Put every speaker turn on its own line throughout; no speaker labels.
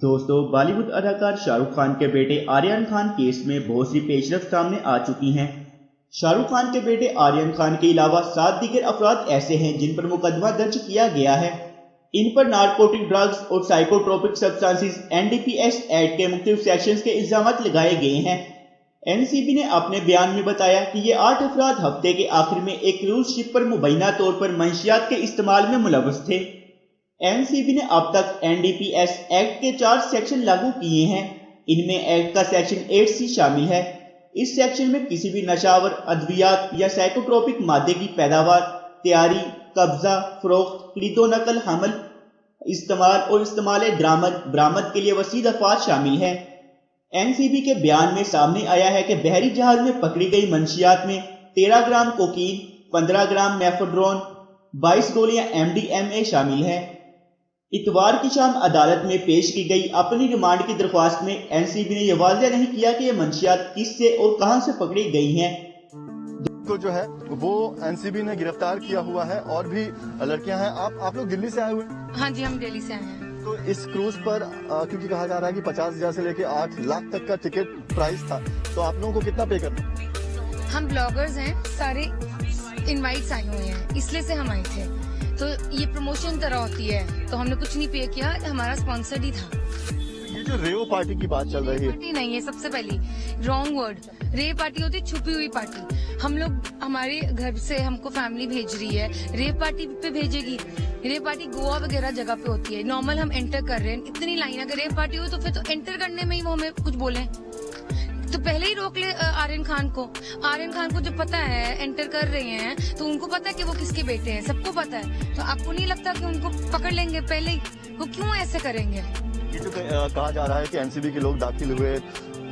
दोस्तों, बॉलीवुड अदाकार शाहरुख खान के बेटे आर्यन खान केस में बहुत सी पेशरफ सामने आ चुकी हैं। शाहरुख खान के बेटे आर्यन खान के अलावा 7 दीगर अफराद ऐसे हैं जिन पर मुकदमा दर्ज किया गया है। इन पर नारकोटिक ड्रग्स और साइकोट्रोपिक सब्सटेंसेस NDPS एक्ट के मुख्तलिफ सेक्शंस के इल्जाम लगाए गए हैं। NCB ने अपने बयान में बताया कि ये 8 अफराद हफ्ते के आखिर में एक क्रूज शिप पर मुबैना तौर पर मंशियात के इस्तेमाल में मुलव्वस थे। NCB ने अब तक NDPS एक्ट के 4 सेक्शन लागू किए हैं। इनमें एक्ट का सेक्शन 8C शामिल है। इस सेक्शन में किसी भी नशावर, अद्वियात या साइकोट्रोपिक मादे की पैदावार, तैयारी, कब्जा, फरोख्त, खरीदो नकल, हमल, इस्तेमाल और इस्तेमाल बरामद के लिए वसी दफात शामिल है। NCB के बयान में सामने आया है कि बहरी जहाज में पकड़ी गई मंशियात में 13 ग्राम कोकीन, 15 ग्राम मेफेड्रोन, 22 गोलियां MDMA शामिल है। इतवार की शाम अदालत में पेश की गई अपनी रिमांड की दरख्वास्त में NCB ने यह वाज़ेह नहीं किया कि ये मंशियात किससे और कहां से पकड़ी गई हैं।
को जो है वो NCB ने गिरफ्तार किया हुआ है और भी लड़कियां हैं। आप लोग दिल्ली से आए हुए?
हाँ जी, हम दिल्ली से आए हैं।
तो इस क्रूज पर क्योंकि कहा जा रहा है कि 50,000 से लेके 8 लाख तक का टिकट प्राइस था, तो आप लोगों को कितना पे करना?
हम ब्लॉगर्स हैं, सारे इनवाइट्स आए हुए हैं, इसलिए से हम आए थे। तो ये प्रमोशन तरह होती है, तो हमने कुछ नहीं पे किया, हमारा स्पॉन्सर्ड ही था।
ये जो रेव पार्टी की बात चल रही है,
पार्टी नहीं है, सबसे पहली रॉन्ग वर्ड। रेव पार्टी होती है छुपी हुई पार्टी। हम लोग, हमारे घर से हमको फैमिली भेज रही है, रेव पार्टी पे भेजेगी। रेव पार्टी गोवा वगैरह जगह पे होती है। नॉर्मल हम एंटर कर रहे हैं, इतनी लाइन, अगर रेव पार्टी हो तो फिर तो एंटर करने में ही वो हमें कुछ बोले तो पहले ही रोक ले। आर्यन खान को जब पता है एंटर कर रहे हैं तो उनको पता है कि वो किसके बेटे हैं, सबको पता है। तो आपको नहीं लगता कि उनको पकड़ लेंगे पहले ही? वो क्यों ऐसे करेंगे?
ये जो कहा जा रहा है कि NCB के लोग दाखिल हुए,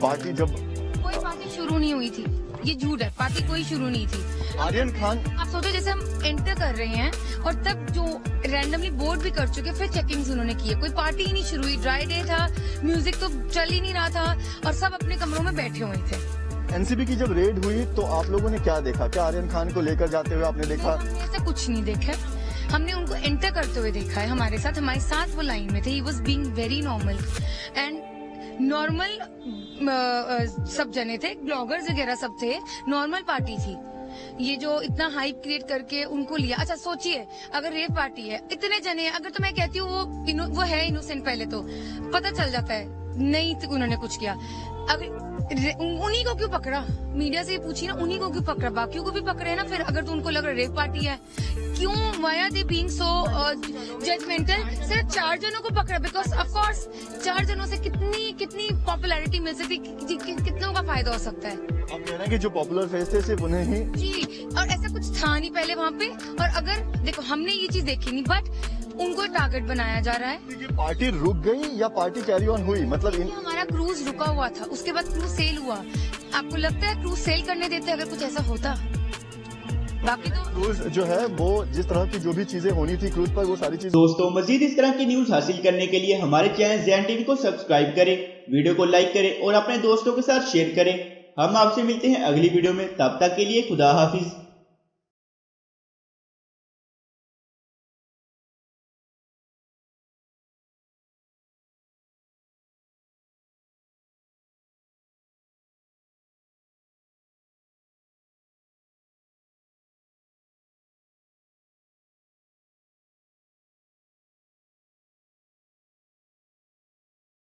पार्टी जब
कोई पार्टी शुरू नहीं हुई थी, ये झूठ है, पार्टी कोई शुरू नहीं थी।
आर्यन खान,
आप सोचो जैसे हम एंटर कर रहे हैं और तब जो रैंडमली बोर्ड भी कर चुके, फिर चेकिंग्स उन्होंने की है। कोई पार्टी ही नहीं शुरू हुई, ड्राई डे था, म्यूजिक तो चल ही नहीं रहा था और सब अपने कमरों में बैठे हुए थे।
NCB की जब रेड हुई तो आप लोगों ने क्या देखा? क्या आर्यन खान को लेकर जाते हुए आपने देखा?
हमने ऐसा कुछ नहीं देखा, हमने उनको एंटर करते हुए देखा है। हमारे साथ वो लाइन में थे। He was being very normal and normal. सब जने थे, ब्लॉगर्स वगैरह सब थे, नॉर्मल पार्टी थी। ये जो इतना हाइप क्रिएट करके उनको लिया। अच्छा सोचिए, अगर रेव पार्टी है, इतने जने हैं, अगर तो मैं कहती हूँ वो है इनोसेंट, पहले तो पता चल जाता है नहीं तो उन्होंने कुछ किया। अगर उन्हीं को क्यों पकड़ा? मीडिया से पूछी ना, उन्हीं को क्यों पकड़ा? बाकियों को भी पकड़े ना फिर, अगर तो उनको लग रहा है रेव पार्टी है। क्यों why are they being so judgmental? सिर्फ 4 जनों को पकड़ा बिकॉज ऑफ कोर्स 4 जनों से कितनी पॉपुलैरिटी मिल सकती, कितनों का फायदा हो सकता है।
आप कह रहे हैं कि जो पॉपुलर फेस थे सिर्फ उन्हें ही?
जी, और ऐसा कुछ था नहीं पहले वहाँ पे। और अगर देखो, हमने ये चीज देखी नहीं, बट उनको टारगेट बनाया जा रहा है।
पार्टी रुक गई या पार्टी कैरी ऑन हुई? मतलब
हमारा क्रूज रुका हुआ था, उसके बाद क्रूज सेल हुआ। आपको लगता है क्रूज सेल करने देते अगर कुछ ऐसा होता? बाकी तो
क्रूज जो है वो जिस तरह की जो भी चीजें होनी थी क्रूज पर, वो सारी चीजें।
दोस्तों, मजीद इस तरह की न्यूज हासिल करने के लिए हमारे चैनल ज़ैन टीवी को सब्सक्राइब करें, वीडियो को लाइक करें और अपने दोस्तों के साथ शेयर करें। हम आपसे मिलते हैं अगली वीडियो में, तब तक के लिए खुदा हाफिज।